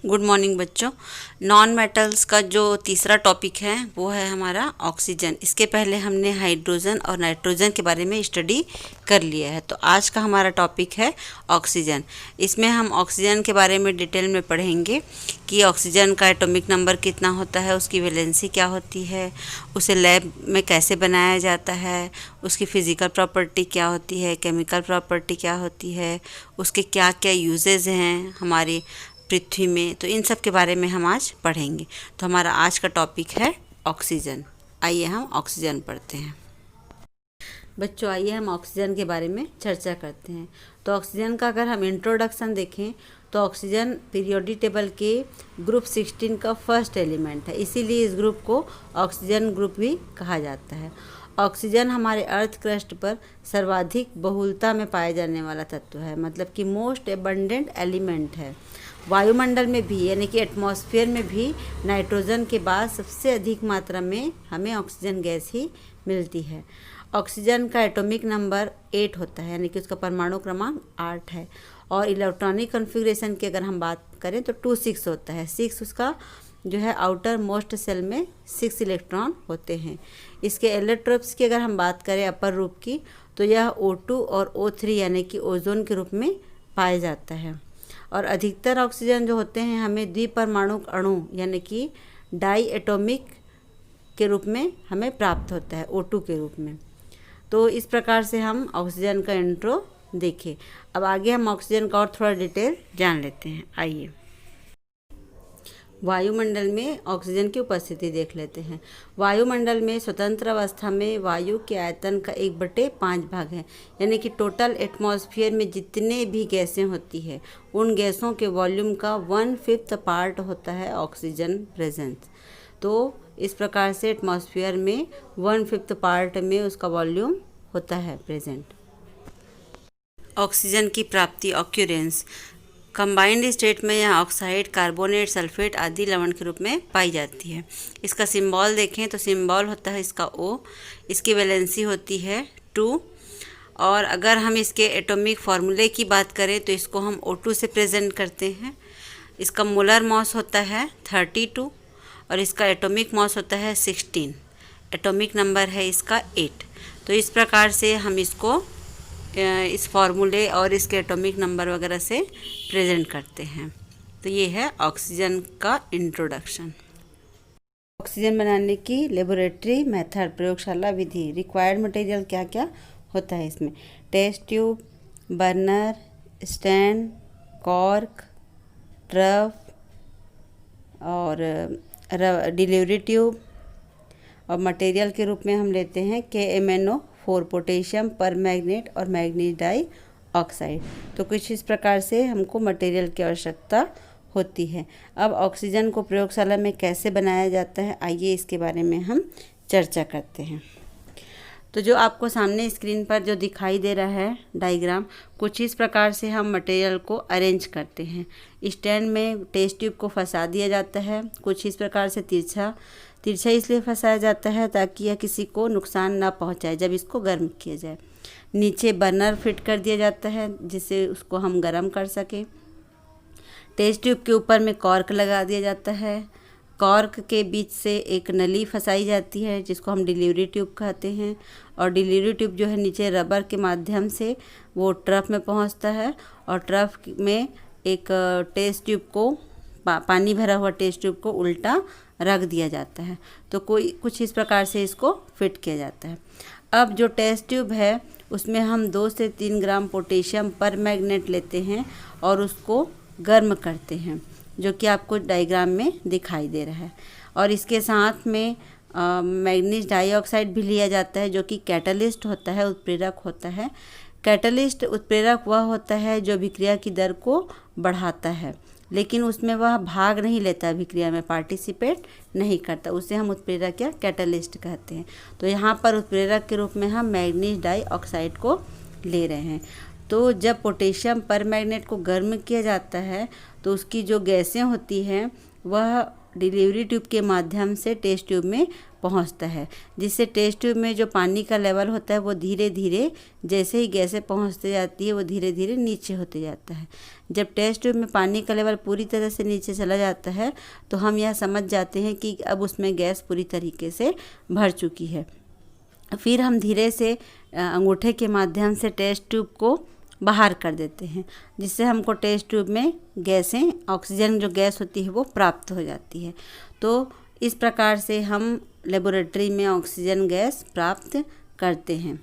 Good morning बच्चों। Non metals का जो तीसरा टॉपिक है वो है हमारा ऑक्सीजन। इसके पहले हमने हाइड्रोजन और नाइट्रोजन के बारे में स्टडी कर लिया है, तो आज का हमारा टॉपिक है ऑक्सीजन। इसमें हम ऑक्सीजन के बारे में डिटेल में पढ़ेंगे कि ऑक्सीजन का एटॉमिक नंबर कितना होता है, उसकी वैलेंसी क्या होती है, उसे लैब में कैसे बनाया जाता है, उसकी फिज़िकल प्रॉपर्टी क्या होती है, केमिकल प्रॉपर्टी क्या होती है, उसके क्या क्या यूजेज हैं हमारी पृथ्वी में। तो इन सब के बारे में हम आज पढ़ेंगे। तो हमारा आज का टॉपिक है ऑक्सीजन। आइए हम ऑक्सीजन पढ़ते हैं। बच्चों आइए हम ऑक्सीजन के बारे में चर्चा करते हैं। तो ऑक्सीजन का अगर हम इंट्रोडक्शन देखें तो ऑक्सीजन पीरियोडिक टेबल के ग्रुप 16 का फर्स्ट एलिमेंट है, इसीलिए इस ग्रुप को ऑक्सीजन ग्रुप भी कहा जाता है। ऑक्सीजन हमारे अर्थ क्रस्ट पर सर्वाधिक बहुलता में पाए जाने वाला तत्व है, मतलब कि मोस्ट एबंडेंट एलिमेंट है। वायुमंडल में भी यानी कि एटमॉस्फेयर में भी नाइट्रोजन के बाद सबसे अधिक मात्रा में हमें ऑक्सीजन गैस ही मिलती है। ऑक्सीजन का एटॉमिक नंबर 8 होता है, यानी कि उसका परमाणु क्रमांक 8 है। और इलेक्ट्रॉनिक कॉन्फ़िगरेशन की अगर हम बात करें तो 2-6 होता है। 6 उसका जो है आउटर मोस्ट सेल में 6 इलेक्ट्रॉन होते हैं। इसके एलोट्रोप्स की अगर हम बात करें अपर रूप की, तो यह O2 और O3 यानी कि ओजोन के रूप में पाया जाता है। और अधिकतर ऑक्सीजन जो होते हैं हमें द्विपरमाणुक अणु यानी कि डाई एटॉमिक के रूप में हमें प्राप्त होता है, O2 के रूप में। तो इस प्रकार से हम ऑक्सीजन का इंट्रो देखें। अब आगे हम ऑक्सीजन का और थोड़ा डिटेल जान लेते हैं। आइए वायुमंडल में ऑक्सीजन की उपस्थिति देख लेते हैं। वायुमंडल में स्वतंत्र अवस्था में वायु के आयतन का 1/5 भाग है, यानी कि टोटल एटमॉस्फेयर में जितने भी गैसें होती है उन गैसों के वॉल्यूम का 1/5 पार्ट होता है ऑक्सीजन प्रेजेंस। तो इस प्रकार से एटमॉस्फेयर में 1/5 पार्ट में उसका वॉल्यूम होता है प्रेजेंट। ऑक्सीजन की प्राप्ति ऑक्यूरेंस कंबाइंड स्टेट में यह ऑक्साइड, कार्बोनेट, सल्फेट आदि लवण के रूप में पाई जाती है। इसका सिंबल देखें तो सिंबल होता है इसका O। इसकी वैलेंसी होती है 2। और अगर हम इसके एटॉमिक फार्मूले की बात करें तो इसको हम O2 से प्रेजेंट करते हैं। इसका मोलर मास होता है 32 और इसका एटॉमिक मास होता है 16। एटॉमिक नंबर है इसका 8। तो इस प्रकार से हम इसको इस फार्मूले और इसके एटॉमिक नंबर वगैरह से प्रेजेंट करते हैं। तो ये है ऑक्सीजन का इंट्रोडक्शन। ऑक्सीजन बनाने की लेबोरेटरी मेथड, प्रयोगशाला विधि। रिक्वायर्ड मटेरियल क्या क्या होता है इसमें? Test tube, burner, stand, cork, trough और डिलीवरी ट्यूब। और मटेरियल के रूप में हम लेते हैं KMnO4 पोटेशियम पर मैग्नेट और मैग्नीज डाई ऑक्साइड। तो कुछ इस प्रकार से हमको मटेरियल की आवश्यकता होती है। अब ऑक्सीजन को प्रयोगशाला में कैसे बनाया जाता है, आइए इसके बारे में हम चर्चा करते हैं। तो जो आपको सामने स्क्रीन पर जो दिखाई दे रहा है डायग्राम, कुछ इस प्रकार से हम मटेरियल को अरेंज करते हैं। स्टैंड में टेस्ट ट्यूब को फंसा दिया जाता है। कुछ इस प्रकार से तिरछा इसलिए फंसाया जाता है ताकि यह किसी को नुकसान ना पहुंचाए जब इसको गर्म किया जाए। नीचे बर्नर फिट कर दिया जाता है जिससे उसको हम गर्म कर सकें। टेस्ट ट्यूब के ऊपर में कॉर्क लगा दिया जाता है। कॉर्क के बीच से एक नली फंसाई जाती है जिसको हम डिलीवरी ट्यूब कहते हैं। और डिलीवरी ट्यूब जो है नीचे रबर के माध्यम से वो ट्रफ में पहुंचता है और ट्रफ में एक टेस्ट ट्यूब को पानी भरा हुआ टेस्ट ट्यूब को उल्टा रख दिया जाता है। तो कुछ इस प्रकार से इसको फिट किया जाता है। अब जो टेस्ट ट्यूब है उसमें हम 2 से 3 ग्राम पोटेशियम पर मैग्नेट लेते हैं और उसको गर्म करते हैं, जो कि आपको डायग्राम में दिखाई दे रहा है। और इसके साथ में मैग्नीज डाइऑक्साइड भी लिया जाता है जो कि कैटलिस्ट होता है, उत्प्रेरक होता है। कैटलिस्ट उत्प्रेरक वह होता है जो अभिक्रिया की दर को बढ़ाता है, लेकिन उसमें वह भाग नहीं लेता, अभिक्रिया में पार्टिसिपेट नहीं करता। उसे हम उत्प्रेरक या कैटलिस्ट कहते हैं। तो यहाँ पर उत्प्रेरक के रूप में हम मैग्नीज डाइऑक्साइड को ले रहे हैं। तो जब पोटेशियम पर मैग्नेट को गर्म किया जाता है तो उसकी जो गैसें होती हैं वह डिलीवरी ट्यूब के माध्यम से टेस्ट ट्यूब में पहुंचता है, जिससे टेस्ट ट्यूब में जो पानी का लेवल होता है वो धीरे धीरे जैसे ही गैसें पहुंचते जाती है वो धीरे धीरे नीचे होते जाता है। जब टेस्ट ट्यूब में पानी का लेवल पूरी तरह से नीचे चला जाता है तो हम यह समझ जाते हैं कि अब उसमें गैस पूरी तरीके से भर चुकी है। फिर हम धीरे से अंगूठे के माध्यम से टेस्ट ट्यूब को बाहर कर देते हैं, जिससे हमको टेस्ट ट्यूब में गैसें, ऑक्सीजन जो गैस होती है वो प्राप्त हो जाती है। तो इस प्रकार से हम लेबोरेटरी में ऑक्सीजन गैस प्राप्त करते हैं।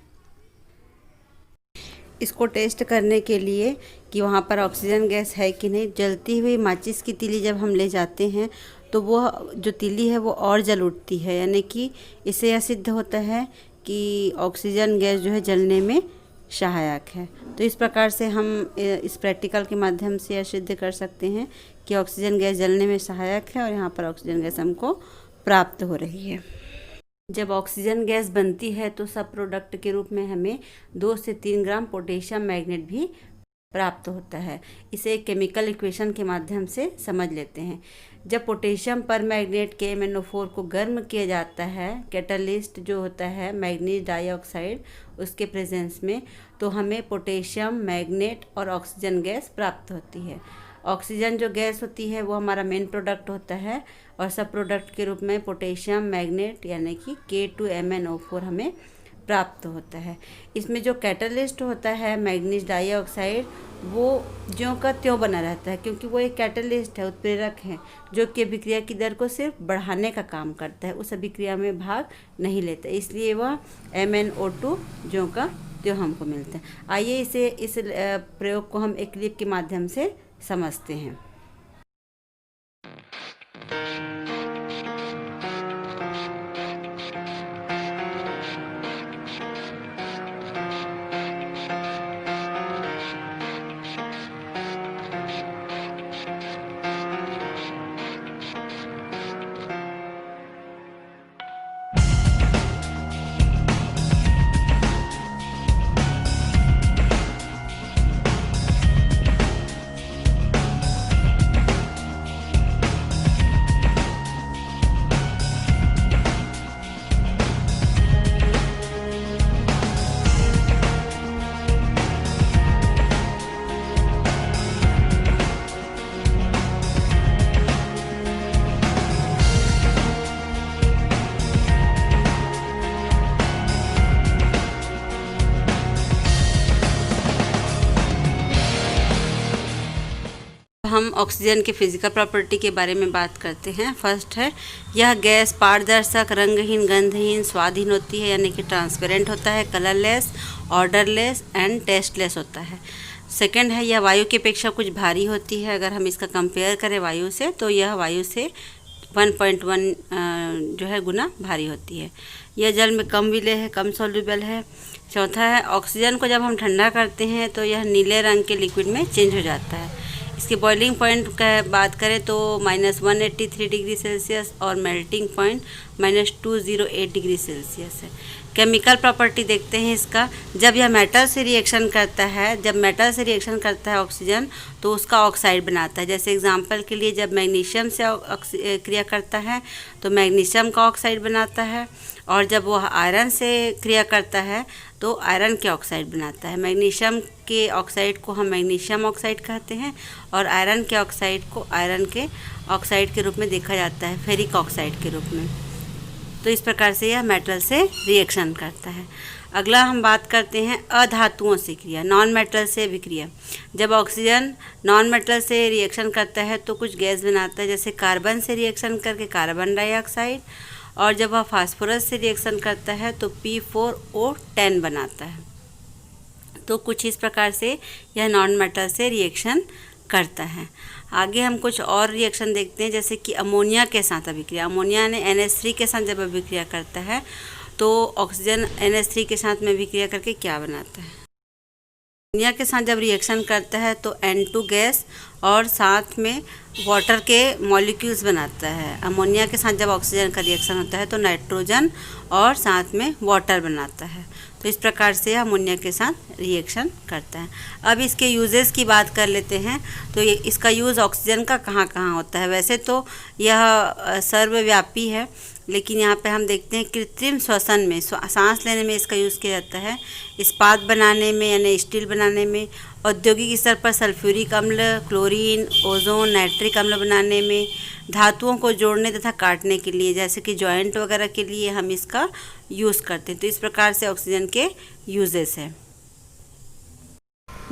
इसको टेस्ट करने के लिए कि वहाँ पर ऑक्सीजन गैस है कि नहीं, जलती हुई माचिस की तीली जब हम ले जाते हैं तो वो जो तीली है वो और जल उठती है, यानी कि इससे यह सिद्ध होता है कि ऑक्सीजन गैस जो है जलने में सहायक है। तो इस प्रकार से हम इस प्रैक्टिकल के माध्यम से यह सिद्ध कर सकते हैं कि ऑक्सीजन गैस जलने में सहायक है और यहाँ पर ऑक्सीजन गैस हमको प्राप्त हो रही है। जब ऑक्सीजन गैस बनती है तो सब प्रोडक्ट के रूप में हमें 2 से 3 ग्राम पोटेशियम मैग्नेट भी प्राप्त होता है। इसे एक केमिकल इक्वेशन के माध्यम से समझ लेते हैं। जब पोटेशियम पर मैग्नेट के MnO4 को गर्म किया जाता है, कैटलिस्ट जो होता है मैग्नीज डाइऑक्साइड, उसके प्रेजेंस में, तो हमें पोटेशियम मैग्नेट और ऑक्सीजन गैस प्राप्त होती है। ऑक्सीजन जो गैस होती है वो हमारा मेन प्रोडक्ट होता है और सब प्रोडक्ट के रूप में पोटेशियम मैग्नेट यानी कि K2MnO4 हमें प्राप्त होता है। इसमें जो कैटलिस्ट होता है मैग्नीज डाइऑक्साइड, वो ज्यों का त्यों बना रहता है, क्योंकि वो एक कैटलिस्ट है, उत्प्रेरक है, जो कि अभिक्रिया की दर को सिर्फ बढ़ाने का काम करता है, उस अभिक्रिया में भाग नहीं लेता, इसलिए वह MnO2 ज्यों का त्यों हमको मिलता है। आइए इस प्रयोग को हम एक क्लिप के माध्यम से समझते हैं। हम ऑक्सीजन के फिजिकल प्रॉपर्टी के बारे में बात करते हैं। फर्स्ट है, यह गैस पारदर्शक, रंगहीन, गंधहीन, स्वादहीन होती है, यानी कि ट्रांसपेरेंट होता है, कलरलेस, ऑर्डरलेस एंड टेस्टलेस होता है। सेकंड है, यह वायु की अपेक्षा कुछ भारी होती है। अगर हम इसका कंपेयर करें वायु से तो यह वायु से 1.1 जो है गुना भारी होती है। यह जल में कम विलेय है, कम सॉल्युबल है। चौथा है, ऑक्सीजन को जब हम ठंडा करते हैं तो यह नीले रंग के लिक्विड में चेंज हो जाता है। इसके बॉइलिंग पॉइंट का बात करें तो -183 डिग्री सेल्सियस और मेल्टिंग पॉइंट -208 डिग्री सेल्सियस है। केमिकल प्रॉपर्टी देखते हैं इसका। जब यह मेटल से रिएक्शन करता है ऑक्सीजन, तो उसका ऑक्साइड बनाता है। जैसे एग्जांपल के लिए, जब मैग्नीशियम से क्रिया करता है तो मैग्नीशियम का ऑक्साइड बनाता है, और जब वह आयरन से क्रिया करता है तो आयरन के ऑक्साइड बनाता है। मैग्नीशियम के ऑक्साइड को हम मैग्नीशियम ऑक्साइड कहते हैं और आयरन के ऑक्साइड को आयरन के ऑक्साइड के रूप में देखा जाता है, फेरिक ऑक्साइड के रूप में। तो इस प्रकार से यह मेटल से रिएक्शन करता है। अगला हम बात करते हैं अधातुओं से क्रिया, नॉन मेटल से विक्रिया। जब ऑक्सीजन नॉन मेटल से रिएक्शन करता है तो कुछ गैस बनाता है, जैसे कार्बन से रिएक्शन करके कार्बन डाइऑक्साइड, और जब वह फास्फोरस से रिएक्शन करता है तो P4O10 बनाता है। तो कुछ इस प्रकार से यह नॉन मेटल से रिएक्शन करता है। आगे हम कुछ और रिएक्शन देखते हैं, जैसे कि अमोनिया के साथ अभिक्रिया। अमोनिया ने NH3 के साथ जब अभिक्रिया करता है तो ऑक्सीजन NH3 के साथ में अभिक्रिया करके क्या बनाता है? अमोनिया के साथ जब रिएक्शन करता है तो N2 गैस और साथ में वाटर के मॉलिक्यूल्स बनाता है। अमोनिया के साथ जब ऑक्सीजन का रिएक्शन होता है तो नाइट्रोजन और साथ में वाटर बनाता है। तो इस प्रकार से अमोनिया के साथ रिएक्शन करता है। अब इसके यूजेस की बात कर लेते हैं। तो ये इसका यूज़ ऑक्सीजन का कहाँ कहाँ होता है। वैसे तो यह सर्वव्यापी है, लेकिन यहाँ पे हम देखते हैं कृत्रिम श्वसन में, सांस लेने में इसका यूज़ किया जाता है। इस्पात बनाने में यानी स्टील बनाने में, औद्योगिक स्तर पर सल्फ्यूरिक अम्ल, क्लोरीन, ओजोन, नाइट्रिक अम्ल बनाने में, धातुओं को जोड़ने तथा काटने के लिए जैसे कि जॉइंट वगैरह के लिए हम इसका यूज़ करते हैं। तो इस प्रकार से ऑक्सीजन के यूजेस हैं।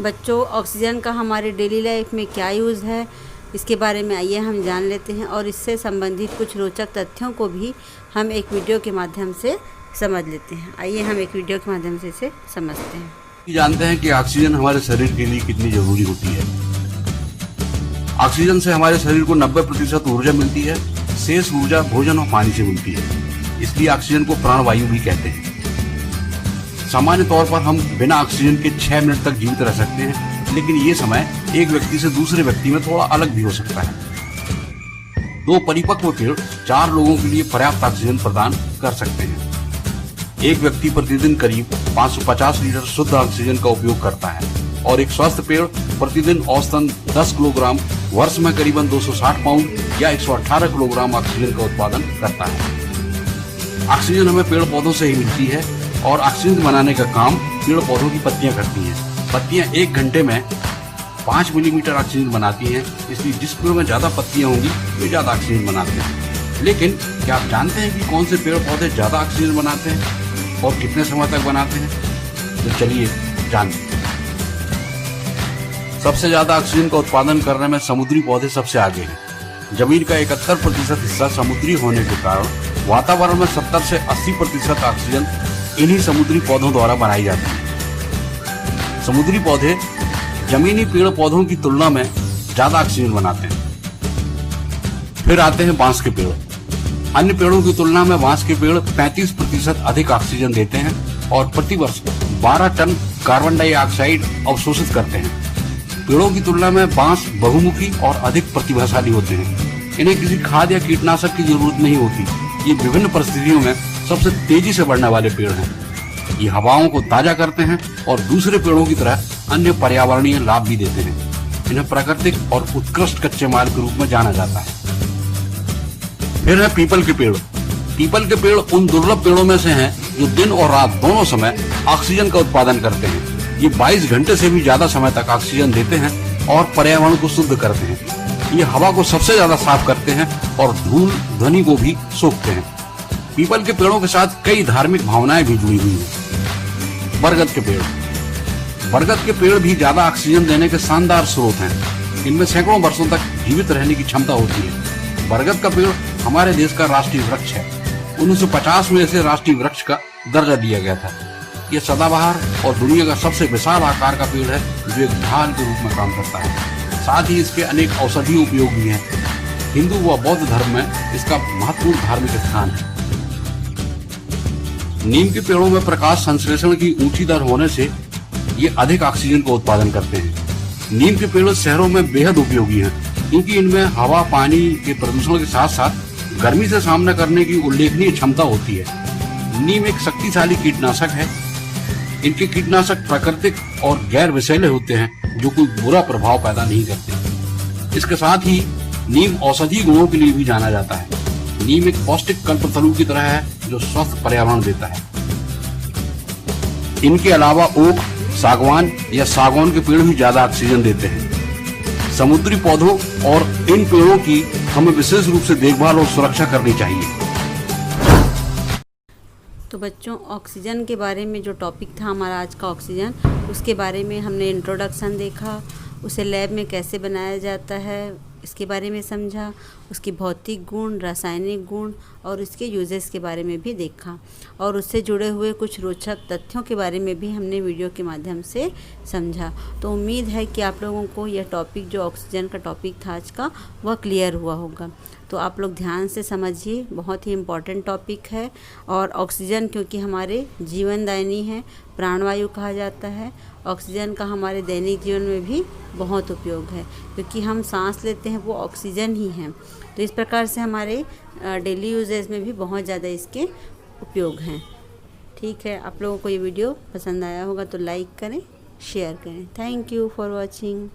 बच्चों, ऑक्सीजन का हमारे डेली लाइफ में क्या यूज़ है, इसके बारे में आइए हम जान लेते हैं और इससे संबंधित कुछ रोचक तथ्यों को भी हम एक वीडियो के माध्यम से समझ लेते हैं। आइए हम एक वीडियो के माध्यम से इसे समझते हैं। जानते हैं कि ऑक्सीजन हमारे शरीर के लिए कितनी जरूरी होती है। ऑक्सीजन से हमारे शरीर को 90% ऊर्जा मिलती है। शेष ऊर्जा भोजन और पानी से मिलती है, इसलिए ऑक्सीजन को प्राणवायु भी कहते हैं। सामान्य तौर पर हम बिना ऑक्सीजन के 6 मिनट तक जीवित रह सकते हैं, लेकिन ये समय एक व्यक्ति से दूसरे व्यक्ति में थोड़ा अलग भी हो सकता है। 2 परिपक्व पेड़ 4 लोगों के लिए पर्याप्त ऑक्सीजन प्रदान कर सकते हैं। एक व्यक्ति प्रतिदिन करीब 550 लीटर शुद्ध ऑक्सीजन का उपयोग करता है और एक स्वस्थ पेड़ प्रतिदिन औसतन 10 किलोग्राम, वर्ष में करीबन 260 पाउंड या 118 किलोग्राम ऑक्सीजन का उत्पादन करता है। ऑक्सीजन हमें पेड़ पौधों से ही मिलती है और ऑक्सीजन बनाने का काम पेड़ पौधों की पत्तियां करती हैं। पत्तियां 1 घंटे में 5 मिलीमीटर ऑक्सीजन बनाती हैं, इसलिए जिस पेड़ में ज्यादा पत्तियां होंगी वे ज्यादा ऑक्सीजन बनाते हैं। लेकिन क्या आप जानते हैं कि कौन से पेड़ पौधे ज्यादा ऑक्सीजन बनाते हैं और कितने समय तक बनाते हैं? तो चलिए जानते हैं। सबसे ज्यादा ऑक्सीजन का उत्पादन करने में समुद्री पौधे सबसे आगे हैं। जमीन का 71% हिस्सा समुद्री होने के कारण वातावरण में 70 से 80% ऑक्सीजन इन्हीं समुद्री पौधों द्वारा बनाई जाती है। समुद्री पौधे जमीनी पेड़ पौधों की तुलना में ज्यादा ऑक्सीजन बनाते हैं। फिर आते हैं बांस के पेड़। अन्य पेड़ों की तुलना में बांस के पेड़ 35% अधिक ऑक्सीजन देते हैं और प्रतिवर्ष 12 टन कार्बन डाइऑक्साइड अवशोषित करते हैं। पेड़ों की तुलना में बांस बहुमुखी और अधिक प्रतिभाशाली होते हैं। इन्हें किसी खाद या कीटनाशक की जरूरत नहीं होती। ये विभिन्न परिस्थितियों में सबसे तेजी से बढ़ने वाले पेड़ हैं। ये हवाओं को ताजा करते हैं और दूसरे पेड़ों की तरह अन्य पर्यावरणीय लाभ भी देते हैं। इन्हें प्राकृतिक और उत्कृष्ट कच्चे माल के रूप में जाना जाता है। फिर है पीपल के पेड़। पीपल के पेड़ उन दुर्लभ पेड़ों में से हैं जो दिन और रात दोनों समय ऑक्सीजन का उत्पादन करते हैं। ये 22 घंटे से भी ज्यादा समय तक ऑक्सीजन देते हैं और पर्यावरण को शुद्ध करते हैं। ये हवा को सबसे ज्यादा साफ करते हैं और धूल ध्वनि को भी सोखते हैं। पीपल के पेड़ों के साथ कई धार्मिक भावनाएं भी जुड़ी हुई हैं। बरगद के पेड़। बरगद के पेड़ भी ज्यादा ऑक्सीजन देने के शानदार स्रोत हैं। इनमें सैकड़ों वर्षों तक जीवित रहने की क्षमता होती है। बरगद का पेड़ हमारे देश का राष्ट्रीय वृक्ष है। 1950 में इसे राष्ट्रीय वृक्ष का दर्जा दिया गया था। यह सदाबहार और दुनिया का सबसे विशाल आकार का पेड़ है जो एक ढाल के रूप में काम करता है। साथ ही इसके अनेक औषधीय उपयोग भी हैं। हिंदू व बौद्ध धर्म में इसका महत्वपूर्ण धार्मिक स्थान है। नीम के पेड़ों में प्रकाश संश्लेषण की ऊंची दर होने से ये अधिक ऑक्सीजन का उत्पादन करते हैं। नीम के पेड़ शहरों में बेहद उपयोगी हैं क्योंकि इनमें हवा पानी के प्रदूषण के साथ साथ गर्मी से सामना करने की उल्लेखनीय क्षमता होती है। नीम एक शक्तिशाली कीटनाशक है। इनके कीटनाशक प्राकृतिक और गैर विषैले होते हैं जो कोई बुरा प्रभाव पैदा नहीं करते। इसके साथ ही नीम औषधीय गुणों के लिए भी जाना जाता है। नीम एक पौष्टिक कल्पतरु की तरह है जो स्वस्थ पर्यावरण देता है। इनके अलावा ओक, सागवान या सागौन के पेड़ भी ज्यादा ऑक्सीजन देते हैं। समुद्री पौधों और इन पेड़ों की हमें विशेष रूप से देखभाल और सुरक्षा करनी चाहिए। तो बच्चों, ऑक्सीजन के बारे में जो टॉपिक था हमारा आज का ऑक्सीजन, उसके बारे में हमने इंट्रोडक्शन देखा, उसे लैब में कैसे बनाया जाता है इसके बारे में समझा, उसकी भौतिक गुण, रासायनिक गुण और उसके यूजेस के बारे में भी देखा और उससे जुड़े हुए कुछ रोचक तथ्यों के बारे में भी हमने वीडियो के माध्यम से समझा। तो उम्मीद है कि आप लोगों को यह टॉपिक जो ऑक्सीजन का टॉपिक था आज का वह क्लियर हुआ होगा। तो आप लोग ध्यान से समझिए, बहुत ही इम्पॉर्टेंट टॉपिक है। और ऑक्सीजन क्योंकि हमारे जीवनदायिनी है, प्राणवायु कहा जाता है, ऑक्सीजन का हमारे दैनिक जीवन में भी बहुत उपयोग है, क्योंकि हम सांस लेते हैं वो ऑक्सीजन ही है। तो इस प्रकार से हमारे डेली यूजेज में भी बहुत ज़्यादा इसके उपयोग हैं। ठीक है, आप लोगों को ये वीडियो पसंद आया होगा तो लाइक करें, शेयर करें। Thank you for watching.